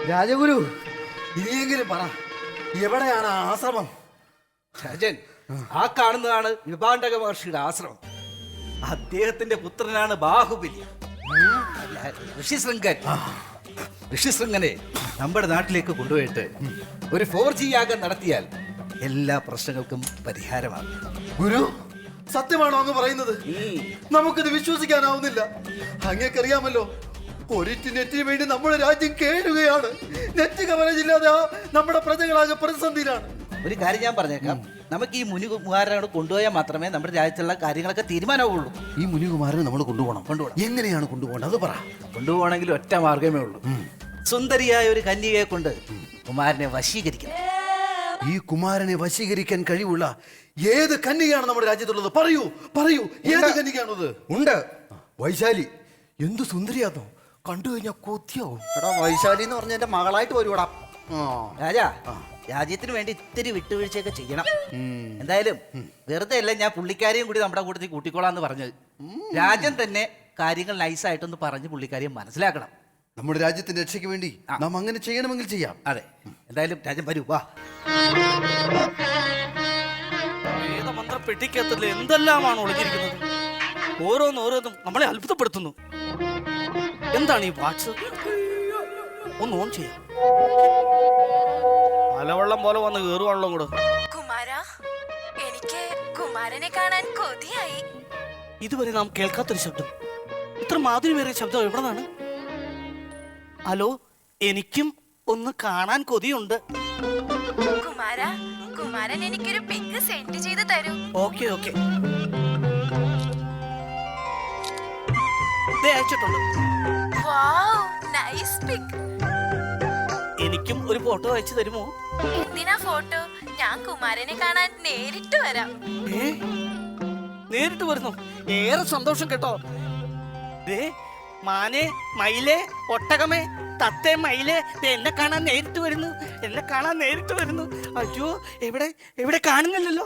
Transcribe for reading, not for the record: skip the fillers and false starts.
രാജഗുരു, ഇനിയെങ്കിലും പറ, എവിടെയാണ് ആ ആശ്രമം? രാജൻ, ആ കാണുന്നതാണ് വിഭാണ്ഡക മഹർഷിയുടെ ആശ്രമം. അദ്ദേഹത്തിന്റെ പുത്രനാണ് ബാഹുബലി. അല്ല, ഋഷിശൃംഗൻ. ഋഷിശൃംഗനെ നമ്മുടെ നാട്ടിലേക്ക് കൊണ്ടുപോയിട്ട് ഒരു 4G യാഗം നടത്തിയാൽ എല്ലാ പ്രശ്നങ്ങൾക്കും പരിഹാരമാകും. ഗുരു, സത്യമാണോ അങ്ങ് പറയുന്നത്? നമുക്കിത് വിശ്വസിക്കാനാവുന്നില്ല. അങ്ങേക്കറിയാമല്ലോ, ഒരിറ്റ് നെറ്റിന് വേണ്ടി നമ്മുടെ രാജ്യം കേടുകയാണ്. നെറ്റ് കവറേജ് ഇല്ലാതെ നമ്മുടെ പ്രജകളാകെ പ്രതിസന്ധിയിലാണ്. ഒരു കാര്യം ഞാൻ പറഞ്ഞേക്കാം, നമുക്ക് ഈ മുനികുമാരനോട് കൊണ്ടുപോയാൽ മാത്രമേ നമ്മുടെ രാജ്യത്തുള്ള കാര്യങ്ങളൊക്കെ തീരുമാനമാവുള്ളൂ. ഈ മുനികുമാരനെ നമ്മൾ കൊണ്ടുപോകണം. എങ്ങനെയാണ് കൊണ്ടുപോകേണ്ടത്? അത് പറ. കൊണ്ടുപോകണമെങ്കിൽ ഒറ്റ മാർഗമേ ഉള്ളൂ. സുന്ദരിയായ ഒരു കന്യകയെ കൊണ്ട് കുമാരനെ വശീകരിക്കണം. ഈ കുമാരനെ വശീകരിക്കാൻ കഴിവുള്ള ഏത് കന്യകയാണ് നമ്മുടെ രാജ്യത്തുള്ളത്? പറയൂ പറയൂ, ഏത് കന്യകയാണത്? ഉണ്ട്, വൈശാലി. എന്തു സുന്ദരിയാന്നോ, കണ്ടു കഴിഞ്ഞാൽ കൊതിയാവും. എടാ, വൈശാലി എന്ന് പറഞ്ഞ എന്റെ മകളായിട്ട് വരുവാടാ. രാജാ, രാജ്യത്തിന് വേണ്ടി ഇത്തിരി വിട്ടുവീഴ്ചയൊക്കെ ചെയ്യണം. എന്തായാലും വെറുതെ അല്ല ഞാൻ പുള്ളിക്കാരിയും കൂടി നമ്മുടെ കൂട്ടത്തിൽ കൂട്ടിക്കോളാന്ന് പറഞ്ഞത്. രാജ്യം തന്നെ കാര്യങ്ങൾ നൈസായിട്ടൊന്ന് പറഞ്ഞ് പുള്ളിക്കാരിയെ മനസ്സിലാക്കണം. നമ്മുടെ രാജ്യത്തിന്റെ രക്ഷയ്ക്ക് വേണ്ടി നാം അങ്ങനെ ചെയ്യണമെങ്കിൽ ചെയ്യാം. അതെ, എന്തായാലും രാജ്യം വരൂ, വാ. വേദമന്ത്ര പെട്ടിക്കകത്തിൽ എന്തെല്ലാമാണ് ഒളിഞ്ഞിരിക്കുന്നത്. ഓരോന്നോരോന്നും നമ്മളെ അത്ഭുതപ്പെടുത്തുന്നു. എന്താണ് ഈ വാട്സ്? ഒന്ന് ഓൺ ചെയ്യാം. മലവെള്ളം പോലെ വന്ന് കയറുവാണല്ലോ കൂടെ. കുമാര, എനിക്ക് കുമാരനെ കാണാൻ കൊതിയായി. ഇതുവരെ നാം കേൾക്കാത്തൊരു ശബ്ദം, ഇത്ര മാധുര്യമേറിയ ശബ്ദം എവിടെ നിന്നാണ്? ഹലോ, എനിക്കും ഒന്ന് കാണാൻ കൊതിയുണ്ട്. കുമാര, കുമാരൻ എനിക്കൊരു പിക്ക് സെൻഡ് ചെയ്ത് തരൂ. ഓക്കെ ഓക്കെ, അയച്ചിട്ടുണ്ട്. വൗ, നൈസ് പിക്ക്. എനിക്കും ഒരു ഫോട്ടോ അയച്ചു തരുമോ? എന്തിനാ ഫോട്ടോ? ഞാൻ കുമാരനെ കാണാൻ നേരിട്ട് വരാം. നേരിട്ട് വരുന്നു, ഏറെ സന്തോഷം കേട്ടോ. മാനെ, മയിലേ, ഒട്ടകമേ, തത്തേ, മയിലേ, എന്നെ കാണാൻ നേരിട്ട് വരുന്നു. അയ്യോ, എവിടെ കാണുന്നില്ലല്ലോ.